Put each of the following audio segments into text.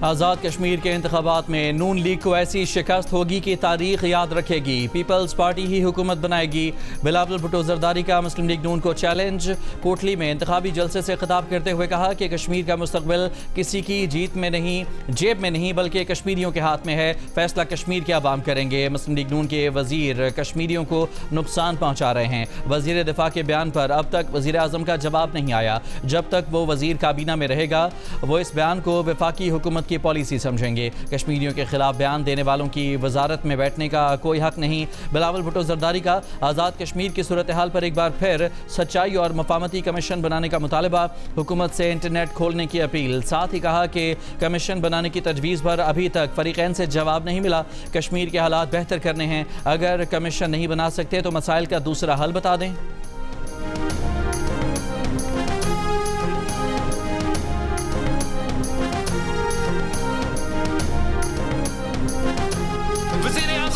آزاد کشمیر کے انتخابات میں نون لیگ کو ایسی شکست ہوگی کہ تاریخ یاد رکھے گی، پیپلز پارٹی ہی حکومت بنائے گی۔ بلاول بھٹو زرداری کا مسلم لیگ نون کو چیلنج۔ کوٹلی میں انتخابی جلسے سے خطاب کرتے ہوئے کہا کہ کشمیر کا مستقبل کسی کی جیب میں نہیں بلکہ کشمیریوں کے ہاتھ میں ہے، فیصلہ کشمیر کے عوام کریں گے۔ مسلم لیگ نون کے وزیر کشمیریوں کو نقصان پہنچا رہے ہیں۔ وزیر دفاع کے بیان پر اب تک وزیر اعظم کا جواب نہیں آیا۔ جب تک وہ وزیر کابینہ میں رہے گا وہ اس بیان کو وفاقی حکومت کی پالیسی سمجھیں گے۔ کشمیریوں کے خلاف بیان دینے والوں کی وزارت میں بیٹھنے کا کوئی حق نہیں۔ بلاول بھٹو زرداری کا آزاد کشمیر کی صورتحال پر ایک بار پھر سچائی اور مفاہمتی کمیشن بنانے کا مطالبہ، حکومت سے انٹرنیٹ کھولنے کی اپیل۔ ساتھ ہی کہا کہ کمیشن بنانے کی تجویز پر ابھی تک فریقین سے جواب نہیں ملا۔ کشمیر کے حالات بہتر کرنے ہیں، اگر کمیشن نہیں بنا سکتے تو مسائل کا دوسرا حل بتا دیں۔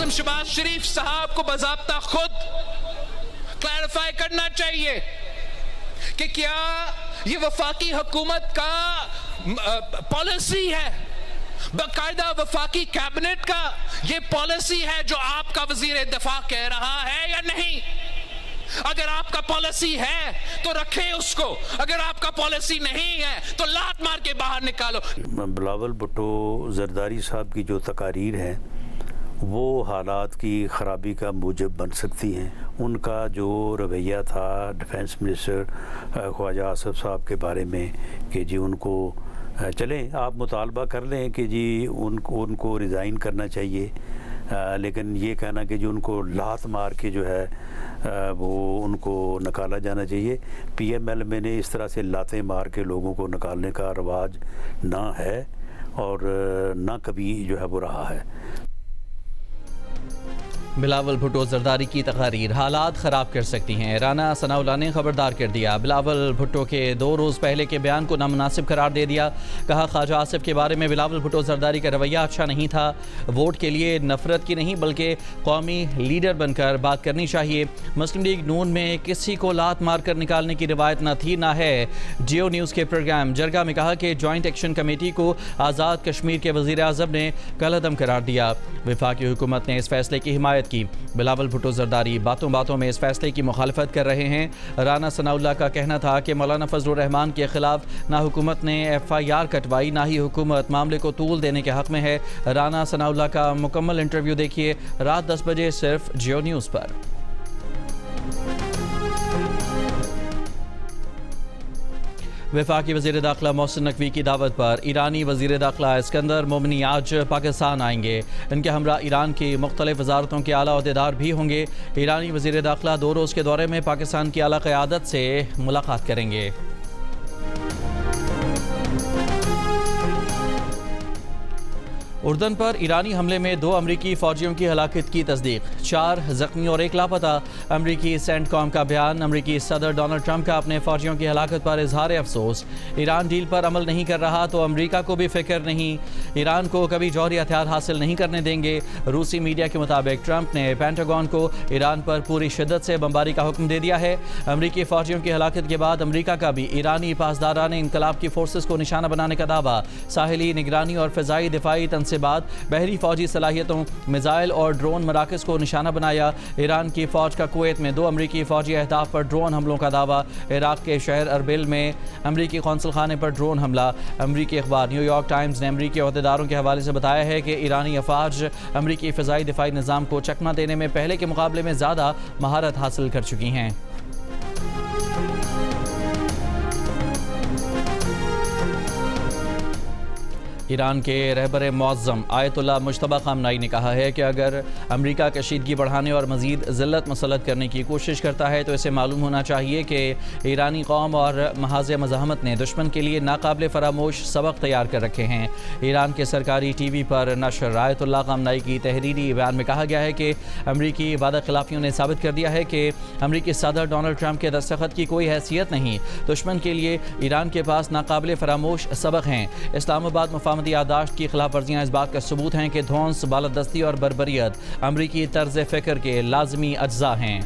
شہباز شریف صاحب کو باضابطہ خود کلیریفائی کرنا چاہیے کہ کیا یہ وفاقی حکومت کا پالیسی ہے، باقاعدہ وفاقی کیبنٹ کا یہ پالیسی ہے جو آپ کا وزیر دفاع کہہ رہا ہے یا نہیں؟ اگر آپ کا پالیسی ہے تو رکھیں اس کو، اگر آپ کا پالیسی نہیں ہے تو لات مار کے باہر نکالو۔ بلاول بھٹو زرداری صاحب کی جو تقاریر ہیں وہ حالات کی خرابی کا موجب بن سکتی ہیں۔ ان کا جو رویہ تھا ڈیفنس منسٹر خواجہ آصف صاحب کے بارے میں کہ جی ان کو چلیں آپ مطالبہ کر لیں کہ جی ان کو ریزائن کرنا چاہیے، لیکن یہ کہنا کہ جو ان کو لات مار کے جو ہے وہ ان کو نکالا جانا چاہیے۔ پی ایم ایل میں نے اس طرح سے لاتیں مار کے لوگوں کو نکالنے کا رواج نہ ہے اور نہ کبھی جو ہے وہ رہا ہے۔ بلاول بھٹو زرداری کی تقاریر حالات خراب کر سکتی ہیں، رانا ثناء اللہ نے خبردار کر دیا۔ بلاول بھٹو کے 2 روز پہلے کے بیان کو نامناسب قرار دے دیا۔ کہا خواجہ آصف کے بارے میں بلاول بھٹو زرداری کا رویہ اچھا نہیں تھا، ووٹ کے لیے نفرت کی نہیں بلکہ قومی لیڈر بن کر بات کرنی چاہیے۔ مسلم لیگ نون میں کسی کو لات مار کر نکالنے کی روایت نہ تھی نہ ہے۔ جیو نیوز کے پروگرام جرگہ میں کہا کہ جوائنٹ ایکشن کمیٹی کو آزاد کشمیر کے وزیر اعظم نے کالعدم قرار دیا۔ وفاقی حکومت نے اس فیصلے کی حمایت کی۔ بلاول بھٹو زرداری باتوں باتوں میں اس فیصلے کی مخالفت کر رہے ہیں۔ رانا ثناء اللہ کا کہنا تھا کہ مولانا فضل الرحمان کے خلاف نہ حکومت نے FIR کٹوائی نہ ہی حکومت معاملے کو طول دینے کے حق میں ہے۔ رانا ثناء اللہ کا مکمل انٹرویو دیکھیے رات 10 بجے صرف جیو نیوز پر۔ وفاقی وزیر داخلہ محسن نقوی کی دعوت پر ایرانی وزیر داخلہ اسکندر مومنی آج پاکستان آئیں گے۔ ان کے ہمراہ ایران کی مختلف وزارتوں کے اعلیٰ عہدیدار بھی ہوں گے۔ ایرانی وزیر داخلہ 2 روز کے دورے میں پاکستان کی اعلیٰ قیادت سے ملاقات کریں گے۔ اردن پر ایرانی حملے میں 2 امریکی فوجیوں کی ہلاکت کی تصدیق، 4 زخمی اور 1 لاپتہ۔ امریکی سینٹ کام کا بیان، امریکی صدر ڈونلڈ ٹرمپ کا اپنے فوجیوں کی ہلاکت پر اظہار افسوس۔ ایران ڈیل پر عمل نہیں کر رہا تو امریکہ کو بھی فکر نہیں، ایران کو کبھی جوہری ہتھیار حاصل نہیں کرنے دیں گے۔ روسی میڈیا کے مطابق ٹرمپ نے پینٹاگون کو ایران پر پوری شدت سے بمباری کا حکم دے دیا ہے۔ امریکی فوجیوں کی ہلاکت کے بعد امریکہ کا بھی ایرانی پاسداران انقلاب کی فورسز کو نشانہ بنانے کا دعویٰ۔ ساحلی نگرانی اور فضائی دفاعی تنصیبات، بحری فوجی صلاحیتوں، میزائل اور ڈرون مراکز کو نشانہ بنایا۔ ایران کی فوج کا کویت میں 2 امریکی فوجی اہداف پر ڈرون حملوں کا دعویٰ۔ عراق کے شہر اربل میں امریکی قونصل خانے پر ڈرون حملہ۔ امریکی اخبار نیو یارک ٹائمز نے امریکی عہدیداروں کے حوالے سے بتایا ہے کہ ایرانی افواج امریکی فضائی دفاعی نظام کو چکمہ دینے میں پہلے کے مقابلے میں زیادہ مہارت حاصل کر چکی ہیں۔ ایران کے رہبر معظم آیت اللہ مجتبی خامنائی نے کہا ہے کہ اگر امریکہ کشیدگی بڑھانے اور مزید ذلت مسلط کرنے کی کوشش کرتا ہے تو اسے معلوم ہونا چاہیے کہ ایرانی قوم اور محاذ مزاحمت نے دشمن کے لیے ناقابل فراموش سبق تیار کر رکھے ہیں۔ ایران کے سرکاری ٹی وی پر نشر آیت اللہ خامنائی کی تحریری بیان میں کہا گیا ہے کہ امریکی وعدہ خلافیوں نے ثابت کر دیا ہے کہ امریکی صدر ڈونلڈ ٹرمپ کے دستخط کی کوئی حیثیت نہیں۔ دشمن کے لیے ایران کے پاس ناقابل فراموش سبق ہیں۔ اسلام آباد مفاہمتی یادداشت کی خلاف ورزیاں اس بات کا ثبوت ہیں کہ دھونس، بالادستی اور بربریت امریکی طرز فکر کے لازمی اجزاء ہیں۔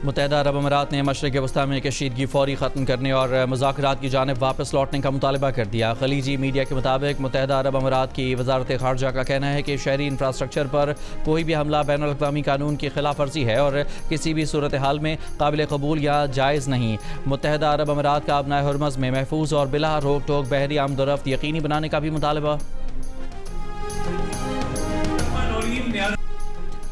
متحدہ عرب امارات نے مشرق وسطیٰ میں کشیدگی فوری ختم کرنے اور مذاکرات کی جانب واپس لوٹنے کا مطالبہ کر دیا۔ خلیجی میڈیا کے مطابق متحدہ عرب امارات کی وزارت خارجہ کا کہنا ہے کہ شہری انفراسٹرکچر پر کوئی بھی حملہ بین الاقوامی قانون کی خلاف ورزی ہے اور کسی بھی صورتحال میں قابل قبول یا جائز نہیں۔ متحدہ عرب امارات کا ابنائے ہرمز میں محفوظ اور بلا روک ٹوک بحری آمد و رفت یقینی بنانے کا بھی مطالبہ۔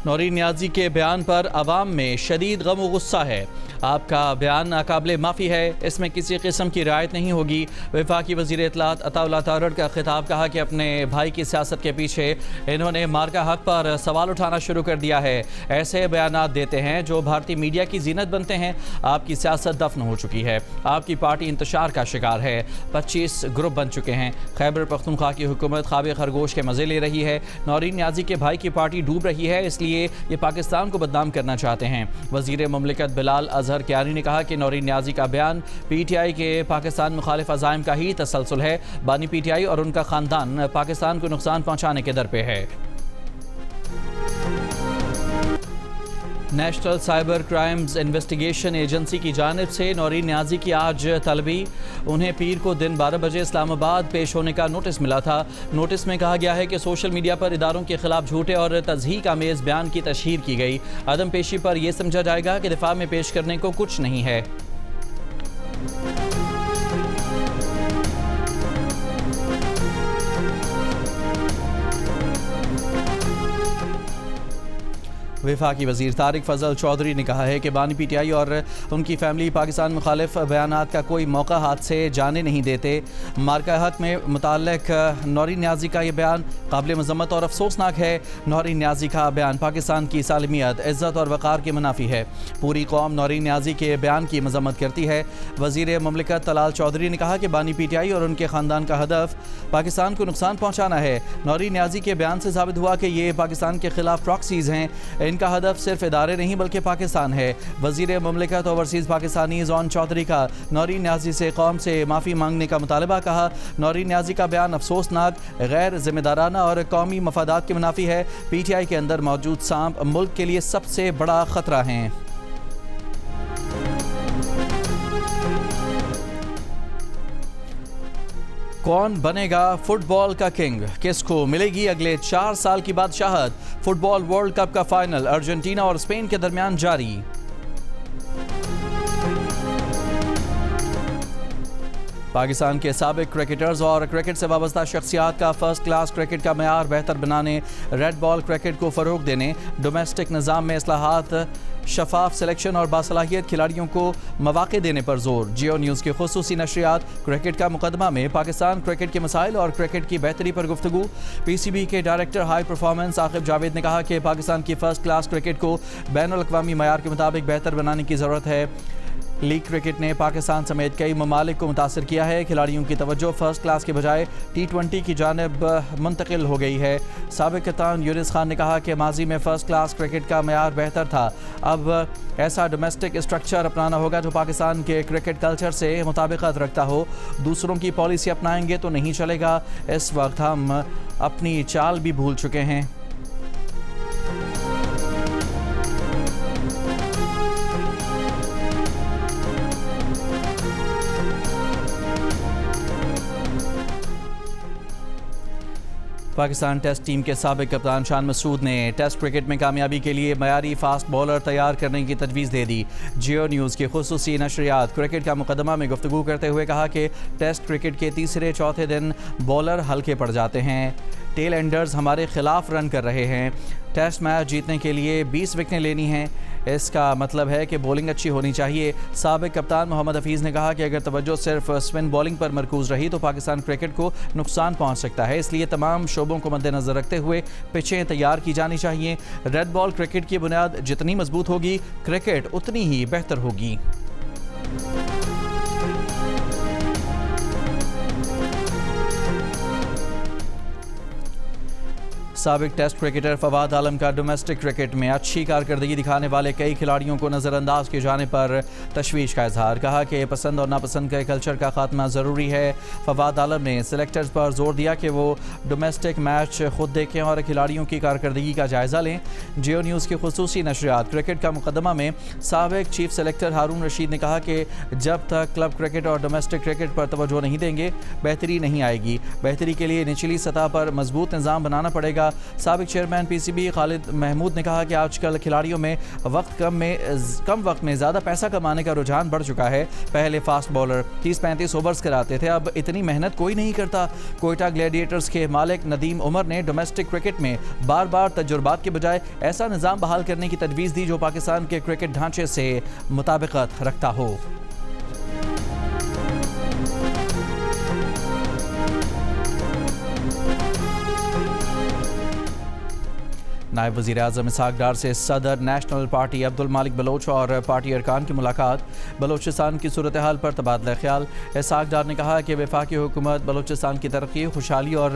نورین نیازی کے بیان پر عوام میں شدید غم و غصہ ہے۔ آپ کا بیان ناقابل معافی ہے، اس میں کسی قسم کی رعایت نہیں ہوگی۔ وفاقی وزیر اطلاعات عطا اللہ تارڑ کا خطاب، کہا کہ اپنے بھائی کی سیاست کے پیچھے انہوں نے مارکا حق پر سوال اٹھانا شروع کر دیا ہے۔ ایسے بیانات دیتے ہیں جو بھارتی میڈیا کی زینت بنتے ہیں۔ آپ کی سیاست دفن ہو چکی ہے، آپ کی پارٹی انتشار کا شکار ہے، 25 گروپ بن چکے ہیں۔ خیبر پختونخوا کی حکومت خواب خرگوش کے مزے لے رہی ہے۔ نورین نیازی کے بھائی کی پارٹی ڈوب رہی ہے، اس لیے یہ پاکستان کو بدنام کرنا چاہتے ہیں۔ وزیر مملکت بلال اظہر کیانی نے کہا کہ نورین نیازی کا بیان پی ٹی آئی کے پاکستان مخالف عزائم کا ہی تسلسل ہے۔ بانی پی ٹی آئی اور ان کا خاندان پاکستان کو نقصان پہنچانے کے در پہ ہے۔ National cyber crimes investigation agency کی جانب سے نورین نیازی کی آج طلبی، انہیں پیر کو دن 12 بجے اسلام آباد پیش ہونے کا نوٹس ملا تھا۔ نوٹس میں کہا گیا ہے کہ سوشل میڈیا پر اداروں کے خلاف جھوٹے اور تضحیک آمیز بیان کی تشہیر کی گئی۔ عدم پیشی پر یہ سمجھا جائے گا کہ دفاع میں پیش کرنے کو کچھ نہیں ہے۔ وفاقی وزیر طارق فضل چودھری نے کہا ہے کہ بانی پی ٹی آئی اور ان کی فیملی پاکستان مخالف بیانات کا کوئی موقع ہاتھ سے جانے نہیں دیتے۔ مارکا حق میں متعلق نورین نیازی کا یہ بیان قابل مذمت اور افسوسناک ہے۔ نورین نیازی کا بیان پاکستان کی سالمیت، عزت اور وقار کے منافی ہے۔ پوری قوم نورین نیازی کے بیان کی مذمت کرتی ہے۔ وزیر مملکت طلال چودھری نے کہا کہ بانی پی ٹی آئی اور ان کے خاندان کا ہدف پاکستان کو نقصان پہنچانا ہے۔ نورین نیازی کے بیان سے ثابت ہوا کہ یہ پاکستان کے خلاف پراکسیز ہیں۔ ان کا ہدف صرف ادارے نہیں بلکہ پاکستان ہے۔ وزیر مملکت اوورسیز پاکستانی زون چودھری کا نورین نیازی سے قوم سے معافی مانگنے کا مطالبہ، کہا نورین نیازی کا بیان افسوسناک، غیر ذمہ دارانہ اور قومی مفادات کے منافی ہے۔ پی ٹی آئی کے اندر موجود سانپ ملک کے لیے سب سے بڑا خطرہ ہیں۔ کون بنے گا فٹ بال کا کنگ؟ کس کو ملے گی اگلے 4 سال کی بادشاہت؟ فٹ بال ورلڈ کپ کا فائنل ارجنٹینا اور اسپین کے درمیان جاری۔ پاکستان کے سابق کرکٹرز اور کرکٹ سے وابستہ شخصیات کا فرسٹ کلاس کرکٹ کا معیار بہتر بنانے، ریڈ بال کرکٹ کو فروغ دینے، ڈومیسٹک نظام میں اصلاحات، شفاف سلیکشن اور باصلاحیت کھلاڑیوں کو مواقع دینے پر زور۔ جیو نیوز کی خصوصی نشریات کرکٹ کا مقدمہ میں پاکستان کرکٹ کے مسائل اور کرکٹ کی بہتری پر گفتگو۔ پی سی بی کے director high performance Aqib Javed نے کہا کہ پاکستان کی فرسٹ کلاس کرکٹ کو بین الاقوامی معیار کے مطابق بہتر بنانے کی ضرورت ہے۔ لیگ کرکٹ نے پاکستان سمیت کئی ممالک کو متاثر کیا ہے۔ کھلاڑیوں کی توجہ فرسٹ کلاس کے بجائے T20 کی جانب منتقل ہو گئی ہے۔ سابق کپتان یونس خان نے کہا کہ ماضی میں فرسٹ کلاس کرکٹ کا معیار بہتر تھا، اب ایسا ڈومیسٹک اسٹرکچر اپنانا ہوگا جو پاکستان کے کرکٹ کلچر سے مطابقت رکھتا ہو۔ دوسروں کی پالیسی اپنائیں گے تو نہیں چلے گا، اس وقت ہم اپنی چال بھی بھول چکے ہیں۔ پاکستان ٹیسٹ ٹیم کے سابق کپتان شان مسعود نے ٹیسٹ کرکٹ میں کامیابی کے لیے معیاری فاسٹ بولر تیار کرنے کی تجویز دے دی۔ جیو نیوز کی خصوصی نشریات کرکٹ کا مقدمہ میں گفتگو کرتے ہوئے کہا کہ ٹیسٹ کرکٹ کے تیسرے چوتھے دن بولر ہلکے پڑ جاتے ہیں۔ ٹیل اینڈرز ہمارے خلاف رن کر رہے ہیں۔ ٹیسٹ میچ جیتنے کے لیے 20 وکٹیں لینی ہیں، اس کا مطلب ہے کہ بولنگ اچھی ہونی چاہیے۔ سابق کپتان محمد حفیظ نے کہا کہ اگر توجہ صرف اسپن بولنگ پر مرکوز رہی تو پاکستان کرکٹ کو نقصان پہنچ سکتا ہے، اس لیے تمام شعبوں کو مد نظر رکھتے ہوئے پچیں تیار کی جانی چاہیے۔ ریڈ بال کرکٹ کی بنیاد جتنی مضبوط ہوگی، کرکٹ اتنی ہی بہتر ہوگی۔ سابق ٹیسٹ کرکٹر فواد عالم کا ڈومیسٹک کرکٹ میں اچھی کارکردگی دکھانے والے کئی کھلاڑیوں کو نظر انداز کیے جانے پر تشویش کا اظہار. کہا کہ پسند اور ناپسند کے کلچر کا خاتمہ ضروری ہے. فواد عالم نے سلیکٹرز پر زور دیا کہ وہ ڈومیسٹک میچ خود دیکھیں اور کھلاڑیوں کی کارکردگی کا جائزہ لیں. جیو نیوز کی خصوصی نشریات کرکٹ کا مقدمہ میں سابق چیف سلیکٹر ہارون رشید نے کہا کہ جب تک کلب کرکٹ اور ڈومیسٹک کرکٹ پر توجہ نہیں دیں گے بہتری نہیں آئے گی. بہتری کے لیے نچلی سطح پر مضبوط نظام بنانا پڑے گا. سابق چیئرمین پی سی بی خالد محمود نے کہا کہ آج کل کھلاڑیوں میں کم وقت میں زیادہ پیسہ کمانے کا رجحان بڑھ چکا ہے. پہلے فاسٹ بولر 30-35 اوورز کراتے تھے, اب اتنی محنت کوئی نہیں کرتا. کوئٹہ گلیڈیٹرز کے مالک ندیم عمر نے ڈومیسٹک کرکٹ میں بار بار تجربات کے بجائے ایسا نظام بحال کرنے کی تجویز دی جو پاکستان کے کرکٹ ڈھانچے سے مطابقت رکھتا ہو. نائب وزیر اعظم اسحاق ڈار سے صدر نیشنل پارٹی عبدالمالک بلوچ اور پارٹی ارکان کی ملاقات. بلوچستان کی صورتحال پر تبادلہ خیال. اسحاق ڈار نے کہا کہ وفاقی حکومت بلوچستان کی ترقی, خوشحالی اور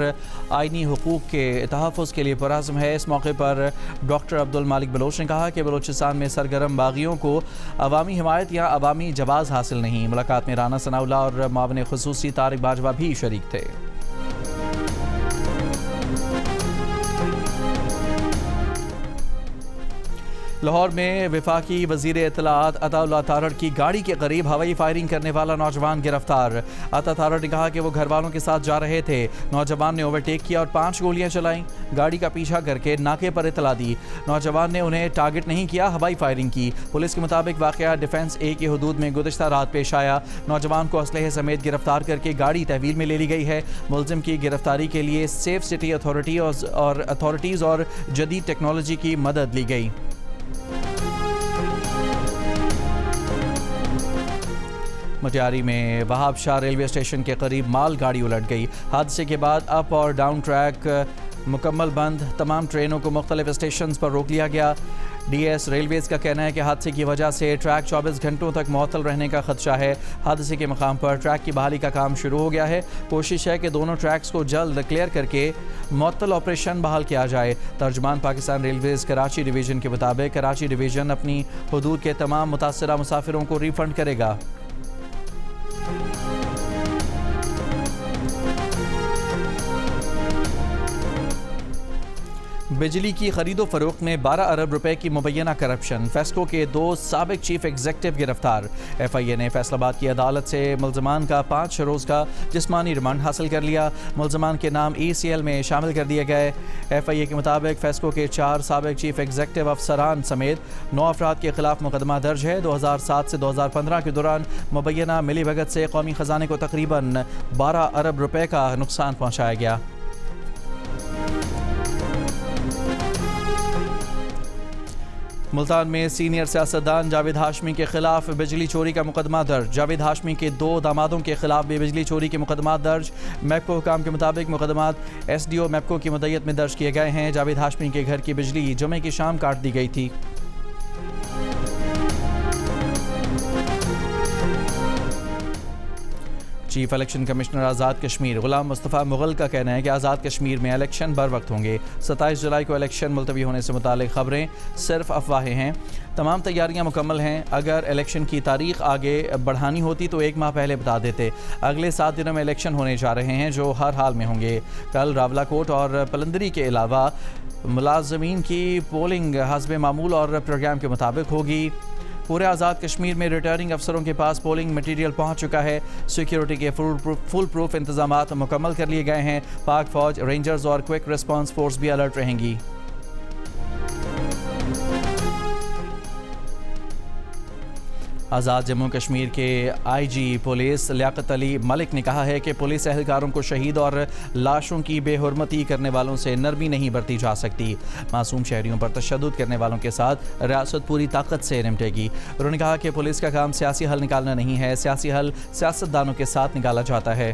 آئینی حقوق کے تحفظ کے لیے پرعزم ہے. اس موقع پر ڈاکٹر عبدالمالک بلوچ نے کہا کہ بلوچستان میں سرگرم باغیوں کو عوامی حمایت یا عوامی جواز حاصل نہیں. ملاقات میں رانا ثناءاللہ اور معاون خصوصی طارق باجوہ بھی شریک تھے. لاہور میں وفاقی وزیر اطلاعات عطا اللہ تارڑ کی گاڑی کے قریب ہوائی فائرنگ کرنے والا نوجوان گرفتار. عطا تارڑ نے کہا کہ وہ گھر والوں کے ساتھ جا رہے تھے. نوجوان نے اوورٹیک کیا اور 5 گولیاں چلائیں. گاڑی کا پیچھا کر کے ناکے پر اطلاع دی. نوجوان نے انہیں ٹارگٹ نہیں کیا, ہوائی فائرنگ کی. پولیس کے مطابق واقعہ ڈیفنس اے کی حدود میں گزشتہ رات پیش آیا. نوجوان کو اسلحے سمیت گرفتار کر کے گاڑی تحویل میں لے لی گئی ہے. ملزم کی گرفتاری کے لیے سیف سٹی اتھارٹیز اور جدید ٹیکنالوجی کی مدد لی گئی. مٹیاری میں وہاب شاہ ریلوے اسٹیشن کے قریب مال گاڑی الٹ گئی. حادثے کے بعد اپ اور ڈاؤن ٹریک مکمل بند. تمام ٹرینوں کو مختلف اسٹیشنز پر روک لیا گیا. ڈی ایس ریلویز کا کہنا ہے کہ حادثے کی وجہ سے ٹریک 24 گھنٹوں تک معطل رہنے کا خدشہ ہے. حادثے کے مقام پر ٹریک کی بحالی کا کام شروع ہو گیا ہے. کوشش ہے کہ دونوں ٹریکس کو جلد کلیئر کر کے معطل آپریشن بحال کیا جائے. ترجمان پاکستان ریلویز کراچی ڈویژن کے مطابق کراچی ڈویژن اپنی حدود کے تمام متاثرہ مسافروں کو ری فنڈ کرے گا. بجلی کی خرید و فروخت میں 12 ارب روپے کی مبینہ کرپشن. فیسکو کے 2 سابق چیف ایگزیکٹو گرفتار. ایف آئی اے نے فیصل آباد کی عدالت سے ملزمان کا 5 روز کا جسمانی ریمانڈ حاصل کر لیا. ملزمان کے نام ای سی ایل میں شامل کر دیے گئے. ایف آئی اے کے مطابق فیسکو کے 4 سابق چیف ایگزیکٹو افسران سمیت 9 افراد کے خلاف مقدمہ درج ہے. 2007 سے 2015 کے دوران مبینہ ملی بھگت سے قومی خزانے کو تقریباً 12 ارب روپے کا نقصان پہنچایا گیا. ملتان میں سینئر سیاستدان جاوید ہاشمی کے خلاف بجلی چوری کا مقدمہ درج. جاوید ہاشمی کے 2 دامادوں کے خلاف بھی بجلی چوری کے مقدمات درج. میپکو حکام کے مطابق مقدمات ایس ڈی او میپکو کی مدعیت میں درج کیے گئے ہیں. جاوید ہاشمی کے گھر کی بجلی جمعے کی شام کاٹ دی گئی تھی. Chief election commissioner Azad Kashmir Ghulam Mustafa Mughal کا کہنا ہے کہ آزاد کشمیر میں الیکشن بر وقت ہوں گے. 27 جولائی کو الیکشن ملتوی ہونے سے متعلق خبریں صرف افواہیں ہیں. تمام تیاریاں مکمل ہیں. اگر الیکشن کی تاریخ آگے بڑھانی ہوتی تو 1 ماہ پہلے بتا دیتے. اگلے 7 دنوں میں الیکشن ہونے جا رہے ہیں جو ہر حال میں ہوں گے. کل راولاکوٹ اور پلندری کے علاوہ ملازمین کی پولنگ حسب معمول اور پروگرام کے مطابق ہوگی. پورے آزاد کشمیر میں ریٹرننگ افسروں کے پاس پولنگ مٹیریل پہنچ چکا ہے. سیکیورٹی کے فل پروف انتظامات مکمل کر لیے گئے ہیں. پاک فوج، رینجرز اور کوئک ریسپانس فورس بھی الرٹ رہیں گی. آزاد جموں کشمیر کے آئی جی پولیس لیاقت علی ملک نے کہا ہے کہ پولیس اہلکاروں کو شہید اور لاشوں کی بے حرمتی کرنے والوں سے نرمی نہیں برتی جا سکتی. معصوم شہریوں پر تشدد کرنے والوں کے ساتھ ریاست پوری طاقت سے نمٹے گی. انہوں نے کہا کہ پولیس کا کام سیاسی حل نکالنا نہیں ہے. سیاسی حل سیاستدانوں کے ساتھ نکالا جاتا ہے.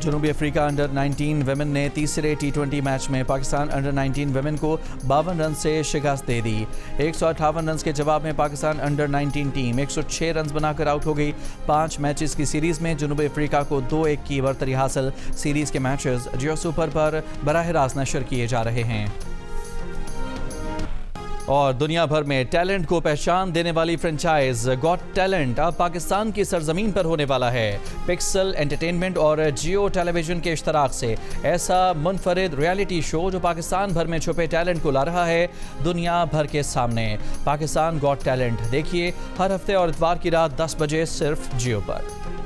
جنوبی افریقہ انڈر 19 ویمن نے تیسرے T20 میچ میں پاکستان انڈر 19 ویمن کو 52 رن سے شکست دے دی۔ 158 رنز کے جواب میں پاکستان انڈر 19 ٹیم 106 رنز بنا کر آؤٹ ہو گئی۔ 5 میچز کی سیریز میں جنوبی افریقہ کو 2-1 کی برتری حاصل۔ سیریز کے میچز جیو سپر پر براہ راست نشر کیے جا رہے ہیں۔ اور دنیا بھر میں ٹیلنٹ کو پہچان دینے والی فرنچائز گاٹ ٹیلنٹ اب پاکستان کی سرزمین پر ہونے والا ہے۔ پکسل انٹرٹینمنٹ اور جیو ٹیلی ویژن کے اشتراک سے ایسا منفرد ریالٹی شو جو پاکستان بھر میں چھپے ٹیلنٹ کو لا رہا ہے دنیا بھر کے سامنے۔ پاکستان گاٹ ٹیلنٹ دیکھیے ہر ہفتے اور اتوار کی رات 10 بجے صرف جیو پر۔